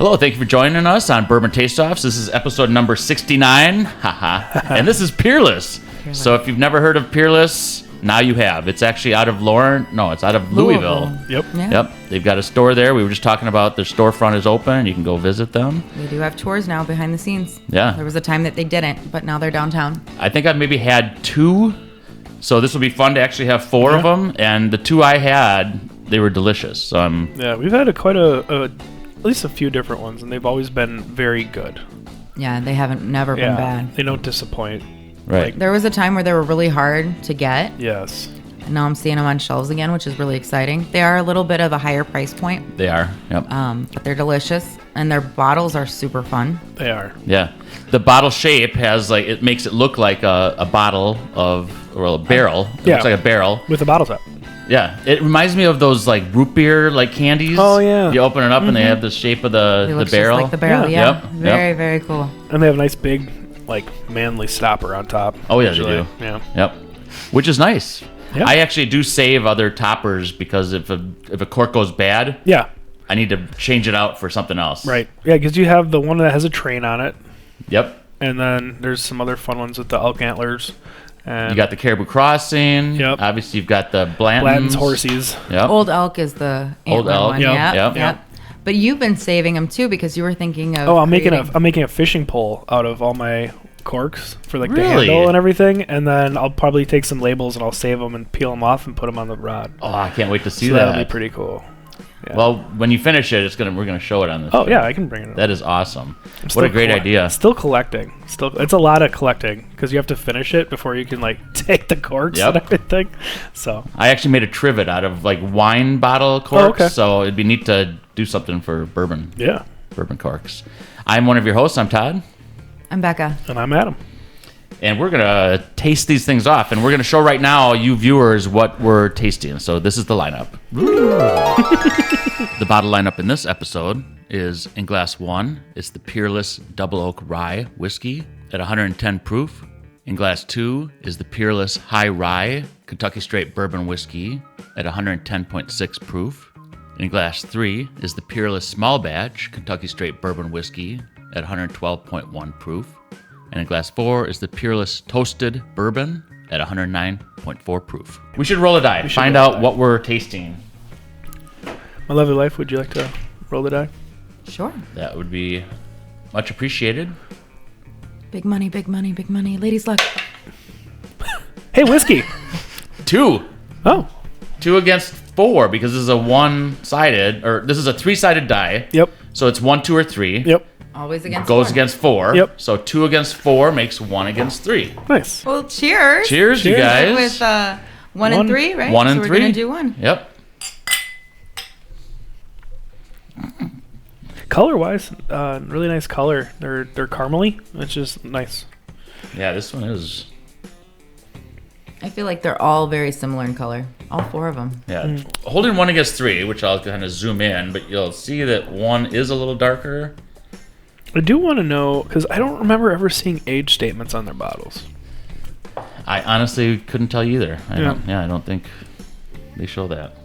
Hello, thank you for joining us on Bourbon Tasteoffs. This is episode number 69, and this is Peerless. So if you've never heard of Peerless, now you have. It's actually out of it's out of Louisville. Yep. Yeah. Yep. They've got a store there. We were just talking about their storefront is open. You can go visit them. We do have tours now behind the scenes. Yeah. There was a time that they didn't, but now they're downtown. I think I've maybe had 2, so this will be fun to actually have 4 of them. And the 2 I had, they were delicious. So we've had at least a few different ones, and they've always been very good. Yeah, they haven't never been bad. They don't disappoint. right. There was a time where they were really hard to get. Yes. And now I'm seeing them on shelves again, which is really exciting. They are a little bit of a higher price point. They are. Yep. But they're delicious, and their bottles are super fun. They are. Yeah. The bottle shape has it makes it look like a bottle a barrel. It looks like a barrel. With a bottle top. Yeah. It reminds me of those root beer candies. Oh, yeah. You open it up and they have the shape of They the look barrel. just like the barrel, yeah. Yep. Very, very cool. And they have a nice big, manly stopper on top. Oh, yeah, usually. they do. Yeah. Yep. Which is nice. Yeah. I actually do save other toppers because if a cork goes bad, Yeah. I need to change it out for something else. Right. Yeah, because you have the one that has a train on it, Yep. and then there's some other fun ones with the elk antlers. And You got the Caribou Crossing. Yep. Obviously, you've got the Blanton's. Blanton's horsies. Yep. Old Elk is the Old antler Elk, one. yep, Yep. yep. But you've been saving them too because you were thinking of. Oh, I'm making creating- a fishing pole out of all my corks for the Really? handle and everything, and then I'll probably take some labels and I'll save them and peel them off and put them on the rod. Oh, I can't wait to see So that. that'll be pretty cool. Yeah. Well, when you finish it, we're gonna show it on this. Oh show. yeah, I can bring it up. That is awesome. I'm What still a great collect- idea. Still collecting. It's a lot of collecting because you have to finish it before you can take the corks Yep. and everything. So I actually made a trivet out of wine bottle corks, okay. so it'd be neat to do something for bourbon corks. I'm one of your hosts. I'm Todd, I'm Becca. and I'm Adam. and we're gonna taste these things off, and we're gonna show right now you viewers what we're tasting. So this is the lineup. The bottle lineup in this episode is in glass 1. It's the Peerless Double Oak Rye Whiskey at 110 proof. In glass 2 is the Peerless High Rye Kentucky Straight Bourbon Whiskey at 110.6 proof. In glass 3 is the Peerless Small Batch Kentucky Straight Bourbon Whiskey at 112.1 proof. And in glass 4 is the Peerless Toasted Bourbon at 109.4 proof. We should roll a die. Find out what we're tasting. My lovely life, would you like to roll the die? Sure. That would be much appreciated. Big money, big money, big money. Ladies luck. Hey, whiskey. 2. Oh, 2 against 4 because this is a one-sided, or this is a 3-sided die. yep, So it's 1, 2, or 3. yep. Always against Goes 4. against 4. Yep. So 2 against 4 makes 1 against 3. Nice. Well, cheers. Cheers, you Cheers. guys. With 1 and 3, right? 1 and so 3. we're going to do 1. Yep. Color-wise, really nice color. They're caramely, which is nice. Yeah, this one is. I feel like they're all very similar in color. All 4 of them. Yeah. Holding 1 against 3, which I'll kind of zoom in, but you'll see that 1 is a little darker. I do want to know because I don't remember ever seeing age statements on their bottles. I honestly couldn't tell you either. I Yeah. don't think they show that.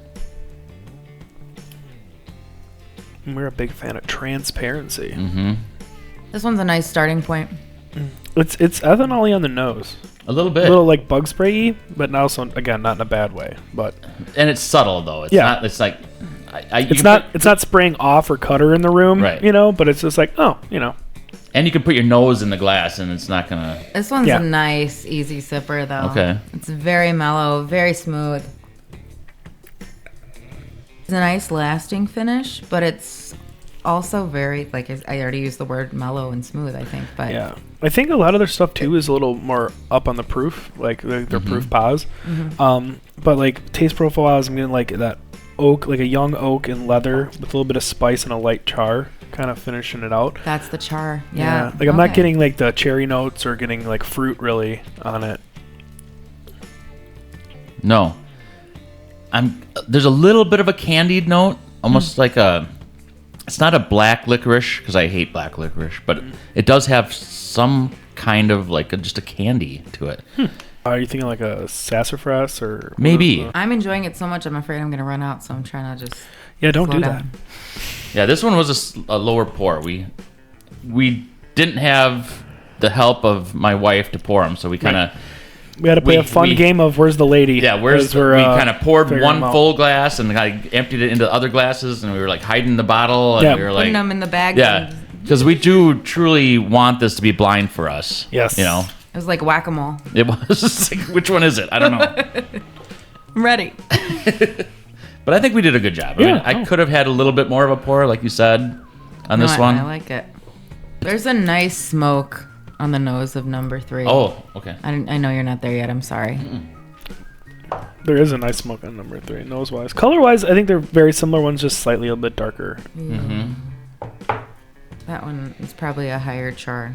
And we're a big fan of transparency. Mm-hmm. This one's a nice starting point. It's ethanol-y on the nose. A little A bit. little like bug spray-y, but also again not in a bad way. But And it's subtle though. It's Yeah. not. It's like. it's not spraying off or cutter in the room, Right. But it's just like And you can put your nose in the glass, and it's not gonna. This one's Yeah. a nice, easy sipper, though. Okay. It's very mellow, very smooth. It's a nice lasting finish, but it's also very, I already used the word mellow and smooth, I think. But yeah. I think a lot of their stuff too is a little more up on the proof, like their proof pause. But taste profile-wise, I'm getting that oak, like a young oak and leather with a little bit of spice and a light char, kind of finishing it out. that's the char. Yeah. I'm not Okay. getting the cherry notes or getting fruit really on it. No. There's a little bit of a candied note, almost like a. It's not a black licorice because I hate black licorice, but it does have some kind of just a candy to it. Are you thinking like a sassafras or what Maybe. is I'm enjoying it so much, I'm afraid I'm going to run out, so I'm trying to just Yeah, don't slow do down. that. Yeah, this one was a lower pour. We didn't have the help of my wife to pour them, so we kind of... We had to play a fun game of where's the lady. Yeah, we kind of poured one full glass and kind of emptied it into other glasses, and we were like hiding the bottle, and we were like... Putting them in the bag. Yeah, because we do truly want this to be blind for us. Yes. You know? It was like whack-a-mole. It was. Like, which one is it? I don't know. I'm ready. But I think we did a good job. I mean, I could have had a little bit more of a pour, like you said, on this one. I like it. There's a nice smoke on the nose of number 3. Oh, okay. I know you're not there yet. I'm sorry. There is a nice smoke on number 3, nose-wise. Color-wise, I think they're very similar. One's just slightly a bit darker. Mm-hmm. That one is probably a higher char.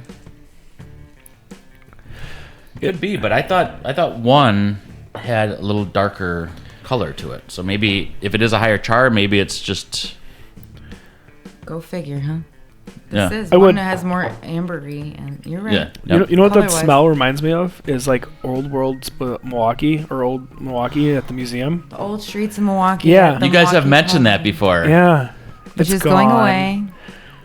Could be, but I thought one had a little darker color to it. So maybe if it is a higher char, maybe it's just... Go figure, huh? Yeah. This is one that has more ambery, and you're right. Yeah. You know what that Color-wise. smell reminds me of? Is like Old World Milwaukee or Old Milwaukee at the museum. The old streets of Milwaukee. Yeah. You guys have mentioned that before. Yeah. Which is gone. going away.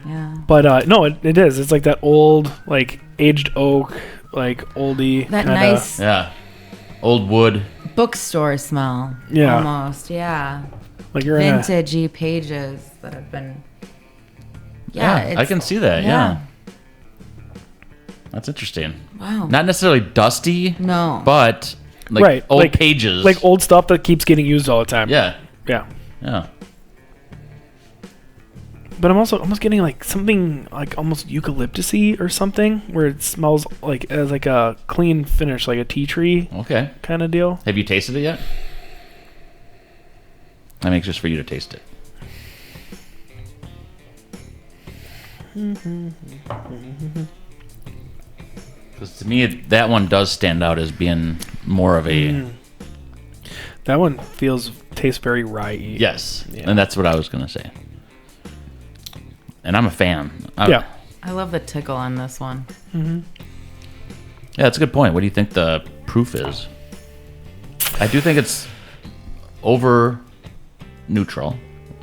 Yeah. But no, it is. It's like that old, like aged oak, like oldie. That kinda, nice Yeah. Old wood. bookstore smell. Yeah. Almost, yeah. Like you're in a, Vintagey pages that have been... Yeah, I can see that. Yeah. That's interesting. Wow. Not necessarily dusty. No. But like right, old like, pages. like old stuff that keeps getting used all the time. Yeah. Yeah. Yeah. But I'm also almost getting like something like almost eucalyptusy or something, where it smells like as like a clean finish, like a tea tree Okay. kind of deal. Have you tasted it yet? I'm anxious for you to taste it. Because to me, that one does stand out as being more of a... That one tastes very rye-y. Yes. Yeah. And that's what I was going to say. And I'm a fan. Yeah. I love the tickle on this one. Yeah, that's a good point. What do you think the proof is? I do think it's over neutral.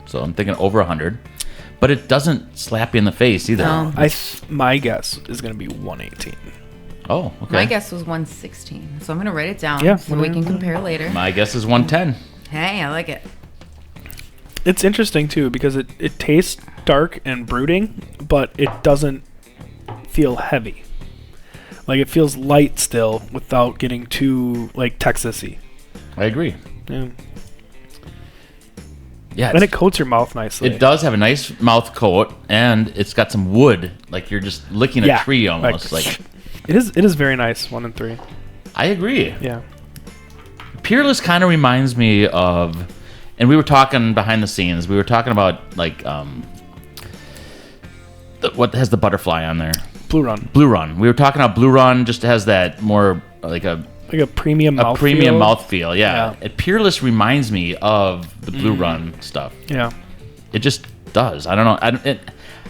So I'm thinking over 100. But it doesn't slap you in the face either. No. My guess is going to be 118. Oh, okay. My guess was 116. So I'm going to write it down Yeah. so we can compare later. My guess is 110. Hey, I like it. It's interesting too because it tastes dark and brooding, but it doesn't feel heavy. Like it feels light still without getting too like Texas-y. I agree. Yeah. Yeah, And it coats your mouth nicely. it does have a nice mouth coat, and it's got some wood, like you're just licking a Yeah, tree almost. Like It is very nice, 1 and 3. I agree. Yeah. Peerless kind of reminds me of, and we were talking behind the scenes. We were talking about like what has the butterfly on there? Blue Run. Blue Run. We were talking about Blue Run just has that more like a Premium mouthfeel. premium mouthfeel. Yeah. Yeah. And Peerless reminds me of the Blue Run stuff. Yeah. It just does. I don't know. I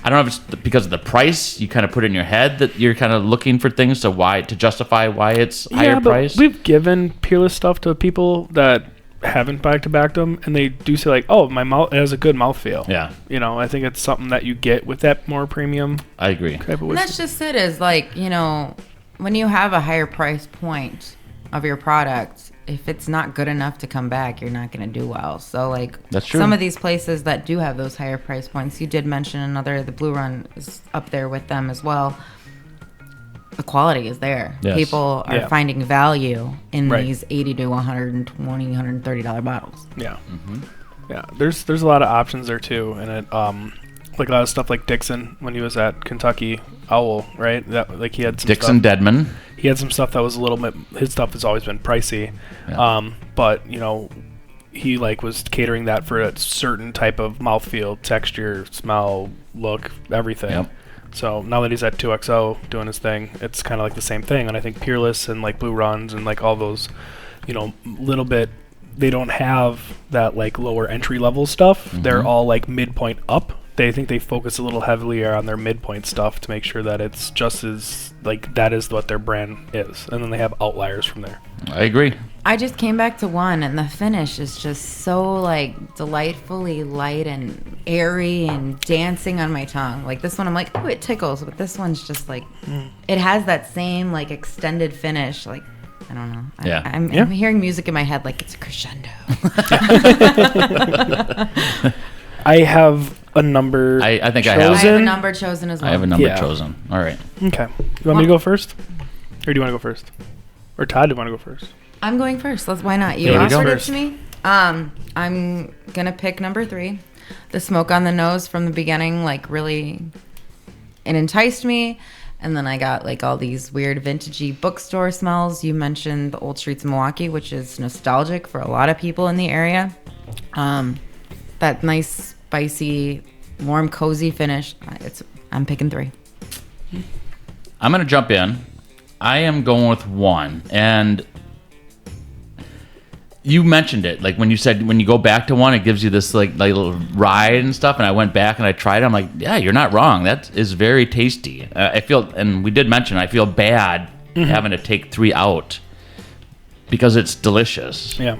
don't know if it's because of the price. You kind of put it in your head that you're kind of looking for things to justify why it's higher but price. we've given Peerless stuff to people that haven't back-to-backed them, and they do say like, "Oh, my mouth it has a good mouthfeel." Yeah, You know, I think it's something that you get with that more premium I agree. type of And whiskey. that's just it, is like, when you have a higher price point of your product, if it's not good enough to come back, you're not going to do well. So like That's true. some of these places that do have those higher price points, you did mention the Blue Run is up there with them as well. The quality is there. Yes. People are Yeah. finding value in Right. these $80 to $120, $130 bottles. Yeah. Yeah. There's a lot of options there too, and it like a lot of stuff like Dixon when he was at Kentucky Owl, right? That like he had some Dixon stuff, Deadman. he had some stuff that was a little bit. His stuff has always been pricey, Yeah. but he like was catering that for a certain type of mouthfeel, texture, smell, look, everything. Yep. So now that he's at 2XO doing his thing, it's kind of like the same thing. And I think Peerless and like Blue Runs and like all those, little bit, they don't have that like lower entry level stuff. They're all like midpoint up. They think they focus a little heavier on their midpoint stuff to make sure that it's just as like that is what their brand is. And then they have outliers from there. I agree. I just came back to one, and the finish is just so like delightfully light and airy and dancing on my tongue. Like this one, I'm like, oh, it tickles, but this one's just like, it has that same like extended finish. Like, I don't know. I'm hearing music in my head like it's a crescendo. I have a number. I think chosen. I I have a number chosen as well. I have a number chosen. All right. Okay. You want me to go first? Or do you want to go first? Or Todd, do you want to go first? I'm going first. Why not? You offered it to me. I'm gonna pick number 3. The smoke on the nose from the beginning, like really, it enticed me. And then I got like all these weird vintagey bookstore smells. You mentioned the Old Streets of Milwaukee, which is nostalgic for a lot of people in the area. That nice, spicy, warm, cozy finish. I'm picking 3. I'm going to jump in. I am going with 1. And you mentioned it. Like when you said, when you go back to 1, it gives you this like little ride and stuff. And I went back and I tried it. I'm like, yeah, you're not wrong. That is very tasty. I feel, and we did mention, I feel bad having to take 3 out because it's delicious. Yeah.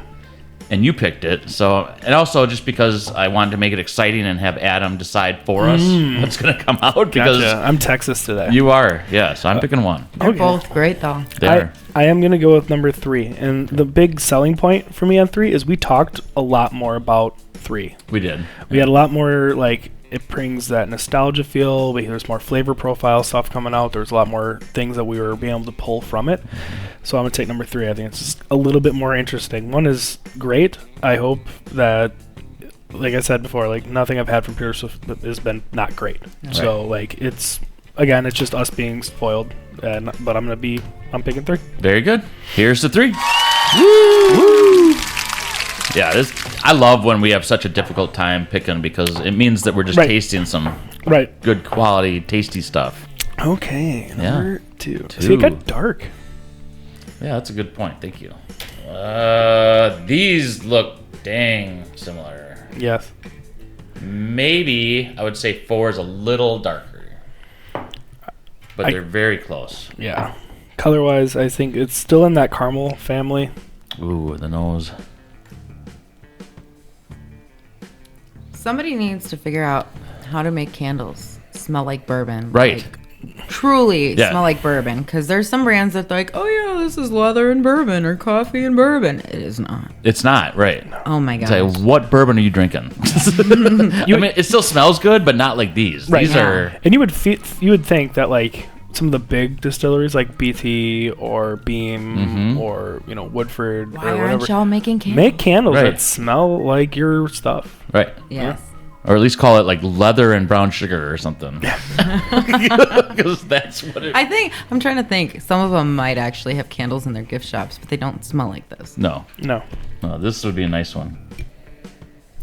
And you picked it, so, and also just because I wanted to make it exciting and have Adam decide for us what's going to come out. Because gotcha. I'm Texas today. you are, yeah. So I'm picking 1. They're both great though. There, I am going to go with number 3. And the big selling point for me on 3 is we talked a lot more about 3. we did. We had a lot more, like, it brings that nostalgia feel. There's more flavor profile stuff coming out. There's a lot more things that we were being able to pull from it. So I'm going to take number 3. I think it's just a little bit more interesting. 1 is great. I hope that, like I said before, like nothing I've had from Peerless has been not great. Right. So, like, it's just us being spoiled. But I'm picking 3. Very good. Here's the 3. Woo! Yeah, I love when we have such a difficult time picking because it means that we're just tasting some good quality, tasty stuff. Okay, number 2. See, it got dark. Yeah, that's a good point. Thank you. These look dang similar. Yes. Maybe I would say 4 is a little darker, but they're very close. Yeah. Color-wise, I think it's still in that caramel family. Ooh, the nose. Somebody needs to figure out how to make candles smell like bourbon. Right. Like, truly smell like bourbon. Because there's some brands that they're like, oh yeah, this is leather and bourbon or coffee and bourbon. It is not. It's not, right. Oh my god. Say, what bourbon are you drinking? I mean, it still smells good, but not like these. Right. These are... And you would think that, like, some of the big distilleries like BT or Beam or, Woodford Why or whatever. aren't y'all making candles? Make candles that smell like your stuff. Right. Yes. Or at least call it like leather and brown sugar or something. Because that's what it... I'm trying to think. Some of them might actually have candles in their gift shops, but they don't smell like this. No, this would be a nice one.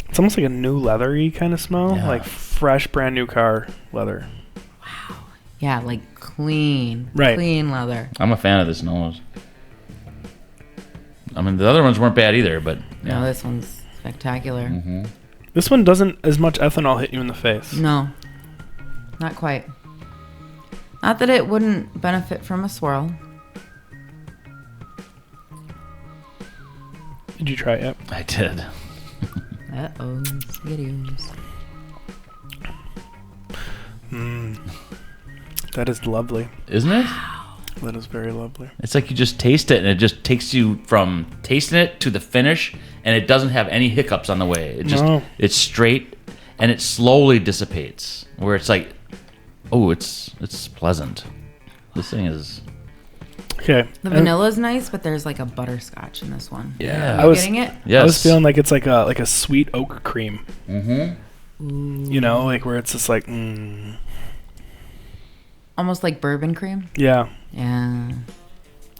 It's almost like a new leathery kind of smell, like fresh, brand new car leather. Wow. Yeah, like clean leather. I'm a fan of this nose. I mean, the other ones weren't bad either, but... No, this one's spectacular. Mm-hmm. This one doesn't as much ethanol hit you in the face. No, not quite. Not that it wouldn't benefit from a swirl. Did you try it yet? I did. Uh-oh, spaghettios. That is lovely. Isn't it? That is very lovely. It's like you just taste it, and it just takes you from tasting it to the finish, and it doesn't have any hiccups on the way. It's straight, and it slowly dissipates. Where it's like, oh, it's pleasant. This thing is... Okay. The vanilla is nice, but there's like a butterscotch in this one. Yeah. Are you getting it? Yes. I was feeling like it's like a sweet oak cream. Mm-hmm. Like where it's just like, Almost like bourbon cream. Yeah. Yeah.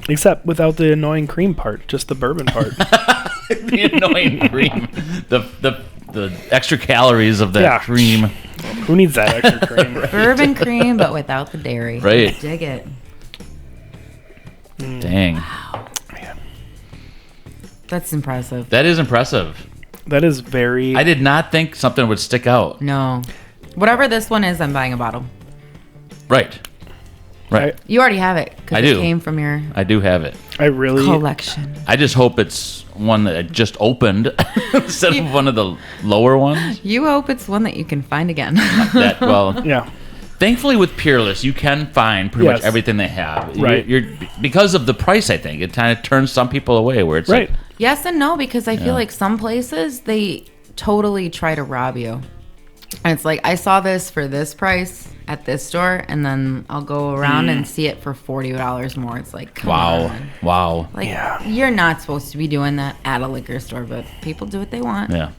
Except without the annoying cream part, just the bourbon part. The annoying cream. The extra calories of that cream. Who needs that extra cream? Right. Bourbon cream, but without the dairy. Right. Dig it. Dang. Wow. That's impressive. That is impressive. That is very... I did not think something would stick out. No. Whatever this one is, I'm buying a bottle. Right. Right. You already have it because I it do. came from your I do have it. I really collection. I just hope it's one that I just opened instead of one of the lower ones. You hope it's one that you can find again. yeah. Thankfully, with Peerless, you can find pretty much Yes. everything they have. Right. You're because of the price, I think. It kind of turns some people away where it's Right. like, Yes and no, because I feel like some places they totally try to rob you. And it's like, I saw this for this price at this store, and then I'll go around and see it for $40 more. It's like, come on. Wow. Like, Yeah. you're not supposed to be doing that at a liquor store, but people do what they want. Yeah.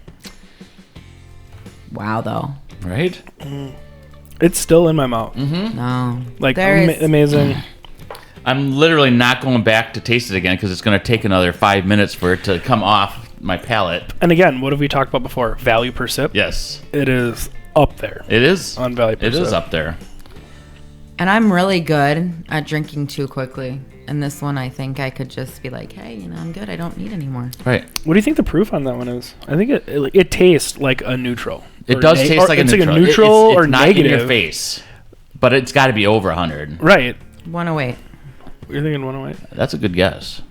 Wow, though. Right? It's still in my mouth. No. Like There is- amazing. I'm literally not going back to taste it again because it's going to take another 5 minutes for it to come off my palate. And again, what have we talked about before? Value per sip. Yes. It is up there It is. on value per It sip. is up there. And I'm really good at drinking too quickly. And this one, I think I could just be like, hey, I'm good. I don't need any more. Right. What do you think the proof on that one is? I think it tastes like a neutral. It Or does taste like a it's neutral. like a neutral it's or not negative. in your face, but it's got to be over 100. Right. 108. You're thinking 108. That's a good guess.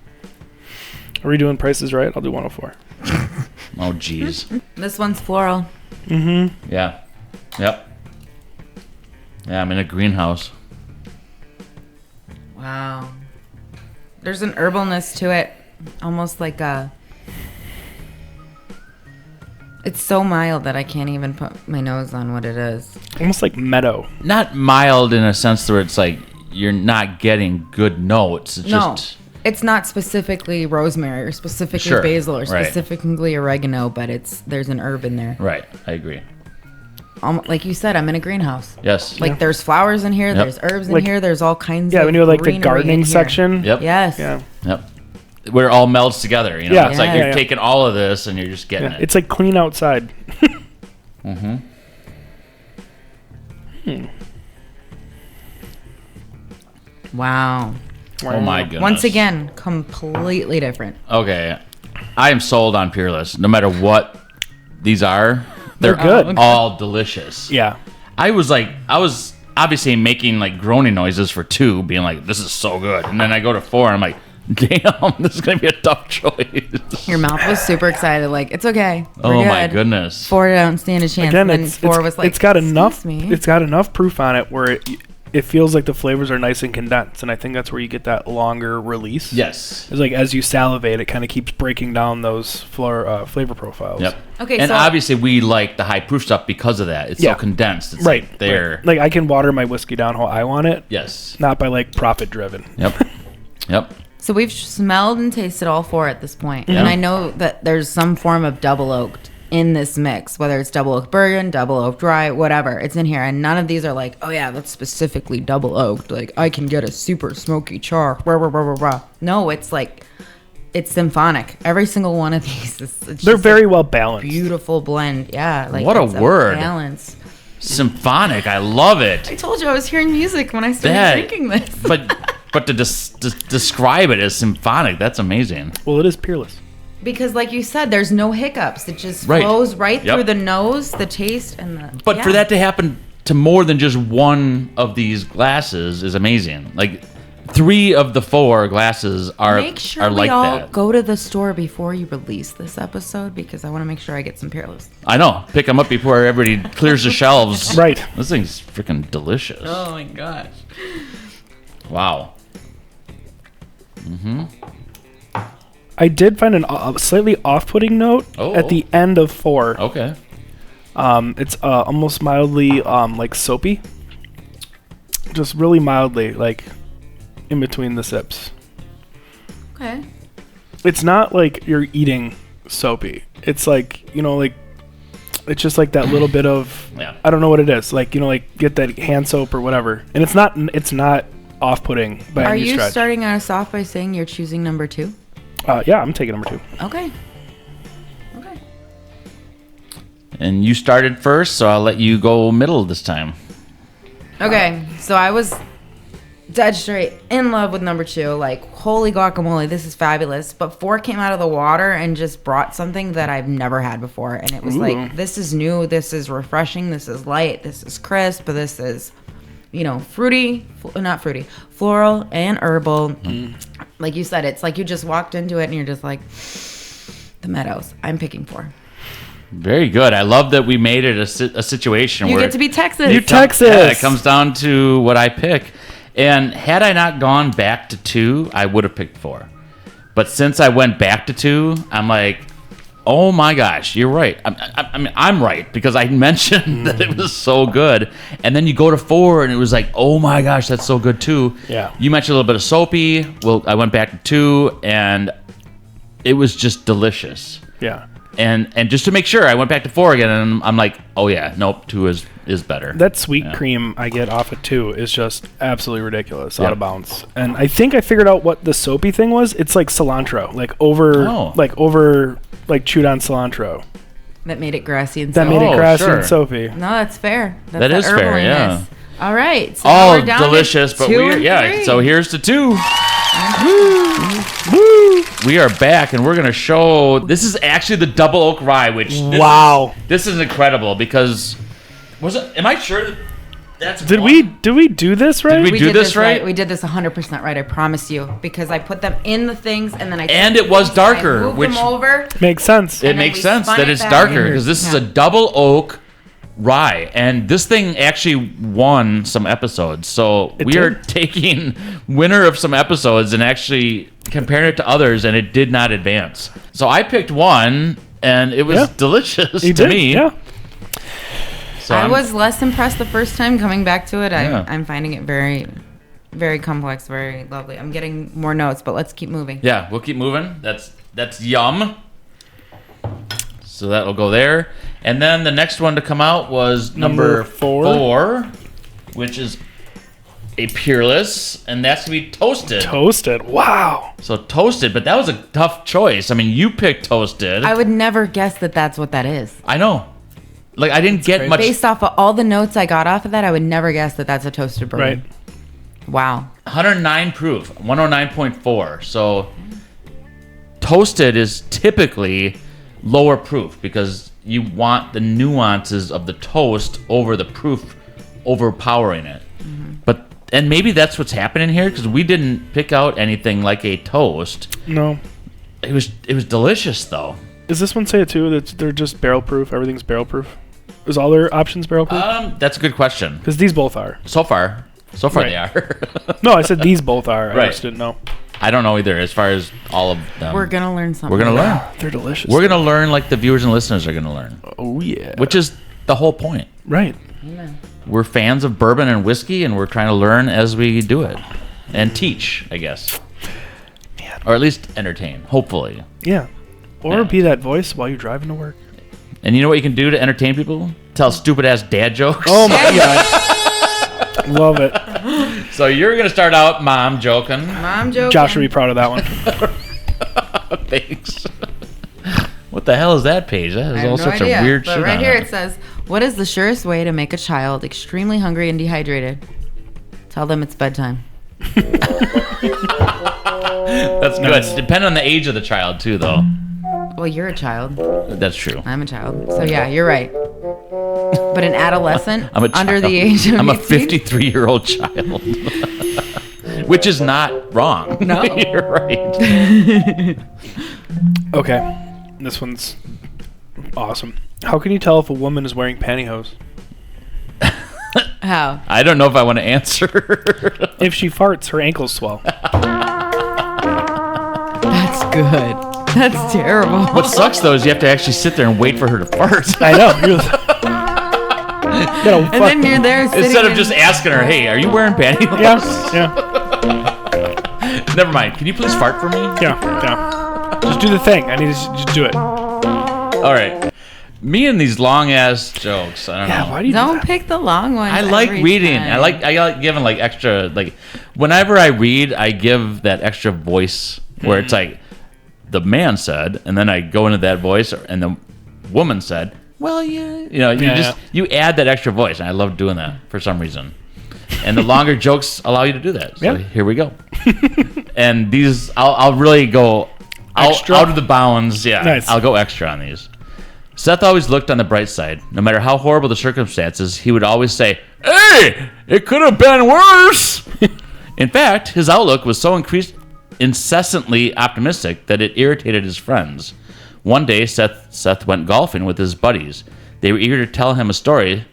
Are we doing prices right? I'll do 104. Oh, jeez. This one's floral. Mm-hmm. Yeah. Yep. Yeah, I'm in a greenhouse. Wow. There's an herbalness to it. Almost like a... It's so mild that I can't even put my nose on what it is. Almost like meadow. Not mild in a sense where it's like you're not getting good notes. It's No. just It's not specifically rosemary or specifically Sure, basil or right. specifically oregano, but there's an herb in there. right. I agree. Like you said, I'm in a greenhouse. Yes. Like there's flowers in here, Yep. there's herbs in Like- here, there's all kinds Yeah, of when you have like the greenery in gardening here. section. Yep. Yes. Yeah. Yep. Where it all melds together. You know, Yeah. it's like Yeah. you're Yeah. taking all of this and you're just getting Yeah. it. It's like clean outside. Mm-hmm. Wow. Oh my goodness. Once again, completely different. Okay. I am sold on Peerless. No matter what these are, They're good. all delicious. Yeah. I was obviously making like groaning noises for 2, being like, this is so good. And then I go to 4 and I'm like, damn, this is going to be a tough choice. Your mouth was super excited, like, it's okay. We're Oh my good. goodness. 4 don't stand a chance. Again, and then it's 4 was like, it's got enough. "Excuse me." It's got enough proof on it where it feels like the flavors are nice and condensed, and I think that's where you get that longer release. Yes. It's like as you salivate, it kind of keeps breaking down those flavor profiles. Yep. Okay, and so- obviously we like the high proof stuff because of that. It's Yeah. so condensed. It's Right. like there. Right. Like I can water my whiskey down how I want it, Yes. not by like profit driven. Yep. Yep. So we've smelled and tasted all 4 at this point. Yeah. And I know that there's some form of double oaked in this mix, whether it's double oak bourbon, double oak dry, whatever. It's in here. And none of these are like, oh yeah, that's specifically double oaked. Like I can get a super smoky char. Rah, rah, rah, rah, rah. No, it's like, it's symphonic. Every single one of these is They're very well balanced. beautiful blend. Yeah. Like What a it's word. Balance. Symphonic. I love I it. told you I was hearing music when I started That- drinking this. But to describe it as symphonic, that's amazing. Well, it is Peerless. Because, like you said, there's no hiccups. It just Right. flows right Yep. through the nose, the taste, and the. But for yeah. that to happen to more than just one of these glasses is amazing. Like 3 of the 4 glasses are Make sure are we like all that. go to the store before you release this episode because I want to make sure I get some Peerless. I know. Pick them up before everybody clears the shelves. Right. This thing's freaking delicious. Oh my gosh. Wow. I did find a slightly off-putting note Oh. at the end of 4. Okay. It's almost mildly like soapy. Just really mildly, like in between the sips. Okay. It's not like you're eating soapy. It's like, like it's just like that little bit of Yeah. I don't know what it is. Like, like get that hand soap or whatever. And it's not off-putting by Are any you stretch. starting us off by saying you're choosing number 2? Yeah, I'm taking number 2. Okay. Okay. And you started first, so I'll let you go middle this time. Okay. So I was dead straight in love with number 2. Like, holy guacamole, this is fabulous. But 4 came out of the water and just brought something that I've never had before. And it was Ooh. like, this is new. This is refreshing. This is light. This is crisp. This is fruity, not fruity, floral and herbal. Like you said, it's like you just walked into it and you're just like, the Meadows. I'm picking 4. Very good. I love that we made it a situation you where get to be Texas. You Texas. Yeah, it comes down to what I pick. And had I not gone back to 2, I would have picked 4. But since I went back to 2, I'm like, oh my gosh, you're right. I mean, I'm right because I mentioned that it was so good. And then you go to 4 and it was like, oh my gosh, that's so good too. Yeah. You mentioned a little bit of soapy. Well, I went back to 2 and it was just delicious. Yeah. And just to make sure, I went back to 4 again, and I'm like, oh yeah, nope, 2 is better. That sweet cream I get off of 2 is just absolutely ridiculous, out of bounds. And I think I figured out what the soapy thing was. It's like cilantro, like chewed on cilantro. That made it grassy and That soapy. made it grassy and soapy. No, that's fair. That's That is fair, yeah. All right. So now Oh, we're down delicious, to but 2 and 3. so here's to 2. We are back, and we're going to show, this is actually the double oak rye, which this is incredible because, am I sure that's Did we do this right? Did we do this right? We did this 100% right, I promise you, because I put them in the things, and then and it was darker, which them over. Makes sense. It makes sense that it's darker because this is a double oak rye, and this thing actually won some episodes, so we are taking winner of some episodes and actually comparing it to others, and it did not advance. So I picked 1, and it was delicious to me. Yeah. So I was less impressed the first time coming back to it. I'm finding it very, very complex, very lovely. I'm getting more notes, but let's keep moving. Yeah, we'll keep moving. That's yum. So that'll go there. And then the next one to come out was number 4, which is a Peerless, and that's going to be toasted. Toasted, wow. So toasted, but that was a tough choice. I mean, you picked toasted. I would never guess that that's what that is. I know. Like, I didn't get much. Based off of all the notes I got off of that, I would never guess that that's a toasted bourbon. Right. Wow. 109 proof, 109.4. So toasted is typically lower proof because you want the nuances of the toast over the proof overpowering it. And maybe that's what's happening here because we didn't pick out anything like a toast. No. It was delicious though. Does this one say it too? That they're just barrel proof? Everything's barrel proof? Is all their options barrel proof? That's a good question. Because these both are. So far they are. No, I said these both are. I just didn't know. I don't know either as far as all of them. We're going to learn something. We're going to learn. They're delicious. We're going to learn like the viewers and listeners are going to learn. Oh, yeah. Which is the whole point. Right. Yeah. We're fans of bourbon and whiskey, and we're trying to learn as we do it. And teach, I guess. Man. Or at least entertain, hopefully. Yeah. Or be that voice while you're driving to work. And you know what you can do to entertain people? Tell stupid-ass dad jokes. Oh, my God. Love it. So you're going to start out mom joking. Mom joking. Josh would be proud of that one. Thanks. What the hell is that page? That is all sorts of weird shit. But right on here it. it says, what is the surest way to make a child extremely hungry and dehydrated? Tell them it's bedtime. That's good. Depending on the age of the child, too, though. Well, you're a child. That's true. I'm a child. So, yeah, you're right. But an adolescent I'm a child. Under the age of I'm a 18? 53-year-old child. Which is not wrong. No. You're right. Okay. This one's awesome. How can you tell if a woman is wearing pantyhose? How? I don't know if I want to answer. If she farts, her ankles swell. That's good. That's terrible. What sucks, though, is you have to actually sit there and wait for her to fart. I know. And then you're there sitting Instead of just asking her, hey, are you wearing pantyhose? Yeah. Never mind. Can you please fart for me? Yeah. Just do the thing. I need to just do it. All right. Me and these long-ass jokes, I don't know. Why do you Don't pick the long ones. I like every reading. time. I like giving like extra, like whenever I read, I give that extra voice where it's like the man said, and then I go into that voice, and the woman said, well, you add that extra voice, and I love doing that for some reason. And the longer jokes allow you to do that. So here we go. And these, I'll really go out of the bounds. Yeah, Nice. I'll go extra on these. Seth always looked on the bright side. No matter how horrible the circumstances, he would always say, "Hey, it could have been worse." In fact, his outlook was so incessantly optimistic that it irritated his friends. One day, Seth went golfing with his buddies. They were eager to tell him a story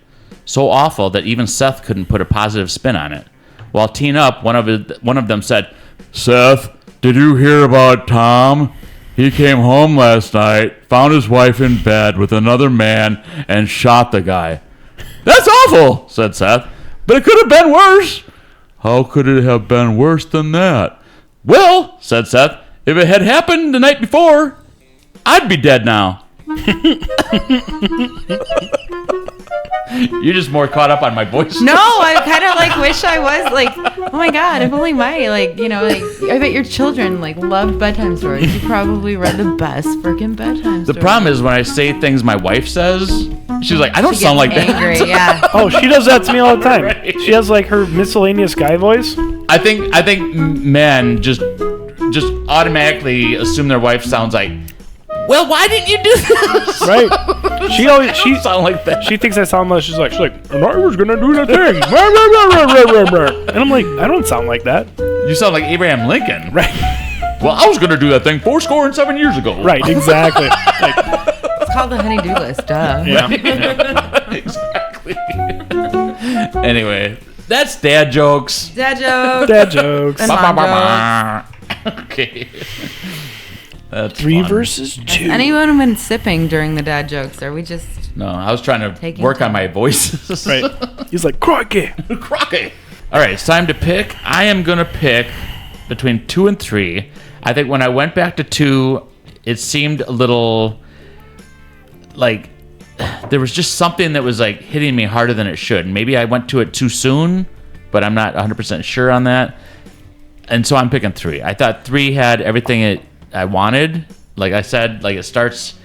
so awful that even Seth couldn't put a positive spin on it. While teeing up, one of them said, "Seth, did you hear about Tom? He came home last night, found his wife in bed with another man, and shot the guy." "That's awful," said Seth, "but it could have been worse." "How could it have been worse than that?" "Well," said Seth, "if it had happened the night before, I'd be dead now." You're just more caught up on my voice. No, I kind of like wish I was like, oh my god, if only my like, you know, like I bet your children like loved bedtime stories. You probably read the best freaking bedtime stories. The problem is when I say things my wife says, she's like, "I don't She sound like gets angry, that." Yeah. Oh, she does that to me all the time. Right. She has like her miscellaneous guy voice. I think men just automatically assume their wife sounds like, "Well, why didn't you do this?" Right. She always She sound like that. she thinks I sound like she's like, "And I was gonna do the thing." And I'm like, I don't sound like that. You sound like Abraham Lincoln. Right. "Well, I was going to do that thing 7 years ago." Right, exactly. Like, It's called the honey-do list, duh. yeah. Exactly. Anyway, that's dad jokes. Dad jokes. Dad jokes. And mom jokes. Okay. That's 3 fun. versus 2. Anyone been sipping during the dad jokes? Are we just No, I was trying to Taking work on time. my voices. Right. He's like, crikey. Crocky. All right, it's time to pick. I am going to pick between 2 and 3. I think when I went back to 2, it seemed a little like there was just something that was like hitting me harder than it should. Maybe I went to it too soon, but I'm not 100% sure on that. And so I'm picking 3. I thought 3 had everything I wanted. Like I said, like it starts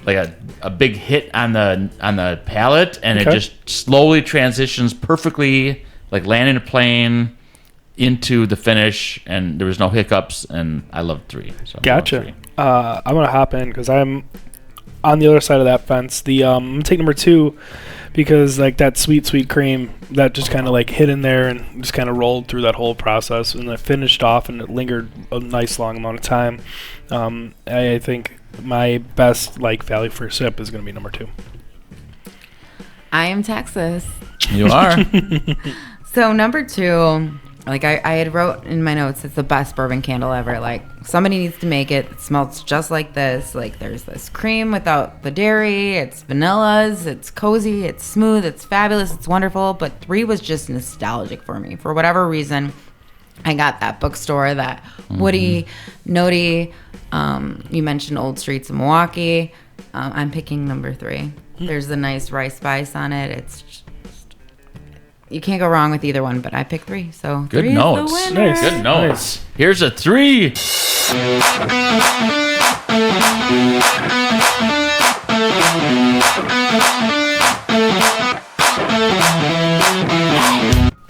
like a big hit on the palate, and Okay. it just slowly transitions perfectly, like landing a plane into the finish, and there was no hiccups, and I loved 3. So I'm going Gotcha. 3. I'm gonna hop in because I'm on the other side of that fence. I'm gonna take number 2 because like that sweet cream that just kind of like hit in there and just kind of rolled through that whole process, and it finished off and it lingered a nice long amount of time. I think my best like value for a sip is gonna be number 2. I am Texas. You are. So number 2, like I had wrote in my notes, it's the best bourbon candle ever. Like somebody needs to make it. It smells just like this. Like there's this cream without the dairy. It's vanillas. It's cozy. It's smooth. It's fabulous. It's wonderful. But 3 was just nostalgic for me. For whatever reason, I got that bookstore, that woody, notey. You mentioned Old Streets of Milwaukee. I'm picking number 3. There's a nice rice spice on it. It's just, you can't go wrong with either one, but I picked 3. So Good 3 notes. is the winner. Nice. Good notes. Here's a 3.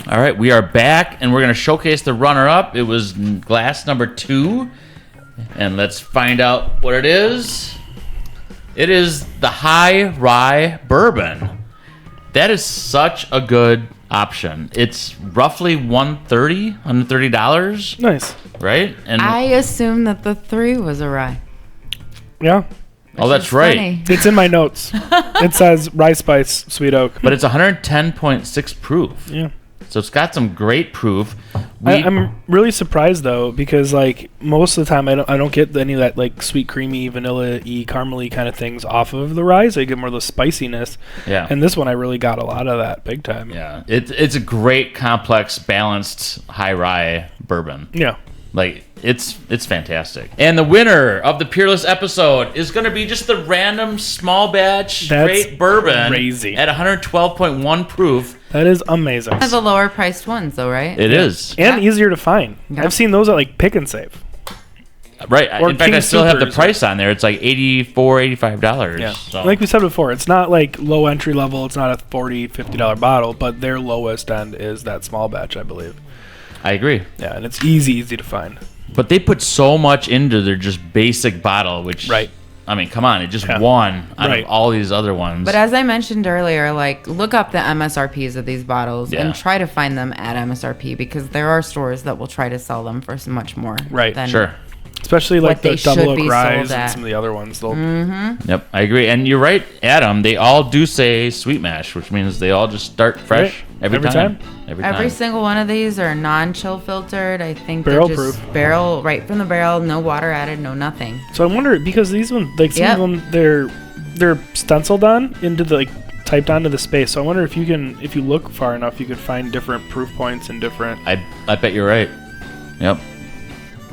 All right, we are back, and we're going to showcase the runner-up. It was glass number 2, and let's find out what it is. It is the High Rye Bourbon. That is such a good option. It's roughly $130, Nice. right? And I assumed that the 3 was a rye. Yeah. oh, that's It's right. funny. It's in my notes. It says rye spice, sweet oak. But it's 110.6 proof. Yeah. So it's got some great proof. I'm really surprised though, because like most of the time I don't get any of that like sweet, creamy, vanilla-y, caramely kind of things off of the rye. I get more of the spiciness. Yeah. And this one I really got a lot of that big time. Yeah. It's a great, complex, balanced high rye bourbon. Yeah. Like it's fantastic. And the winner of the Peerless episode is going to be just the random small batch That's straight bourbon crazy. at 112.1 proof. That is amazing. One of the lower priced ones, though, right? It is. And easier to find. Yeah. I've seen those at like Pick and Save. Right. Or In fact, I King still have the Soopers. price on there. It's like $84, $85. Yeah. So. Like we said before, it's not like low entry level. It's not a $40, $50 bottle, but their lowest end is that small batch, I believe. I agree. Yeah, and it's easy to find. But they put so much into their just basic bottle, which Right. I mean, come on, it just won out of all these other ones. But as I mentioned earlier, like, look up the MSRPs of these bottles and try to find them at MSRP, because there are stores that will try to sell them for so much more. Right. Sure. Especially like the Double Oak Ryes and some of the other ones. Yep, I agree. And you're right, Adam. They all do say sweet mash, which means they all just start fresh every time. Every single one of these are non-chill filtered. I think barrel they're just proof. Barrel right from the barrel, no water added, no nothing. So I wonder, because these ones, like some of them, they're stenciled on into the, like, typed onto the space. So I wonder if you look far enough, you could find different proof points and different. I bet you're right. Yep.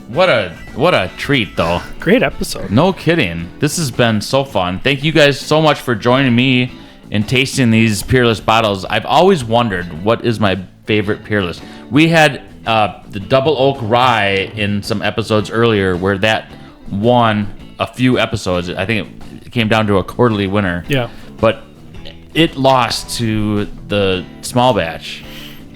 What a treat, though. Great episode. No kidding. This has been so fun. Thank you guys so much for joining me in tasting these Peerless bottles. I've always wondered what is my favorite Peerless. We had the Double Oak Rye in some episodes earlier where that won a few episodes. I think it came down to a quarterly winner. Yeah. But it lost to the small batch,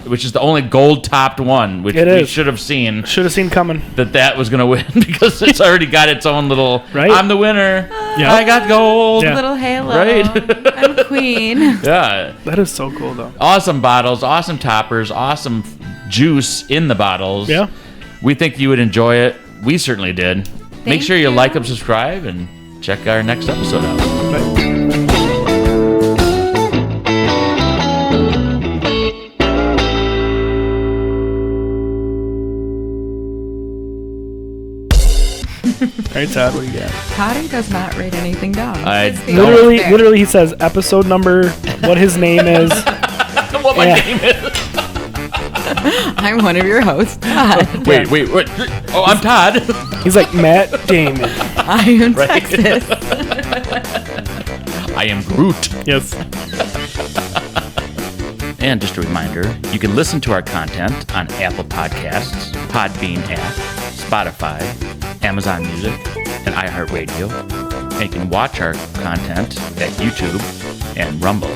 which is the only gold-topped one, which we should have seen. Should have seen coming. That was going to win, because it's already got its own little, I'm the winner. Yeah. I got gold. Yeah. Little halo. Right? I'm queen. Yeah. That is so cool, though. Awesome bottles, awesome toppers, awesome juice in the bottles. Yeah. We think you would enjoy it. We certainly did. Make sure you like and subscribe, and check our next episode out. Bye. All right, Todd, what do you got? Todd does not write anything down. Literally, he says episode number, what his name is. What my name is. I'm one of your hosts, Todd. Wait. Oh, I'm Todd. He's like Matt Damon. I am Texas. I am Groot. Yes. And just a reminder, you can listen to our content on Apple Podcasts, Podbean app, Spotify, Amazon Music, and iHeartRadio. And you can watch our content at YouTube and Rumble.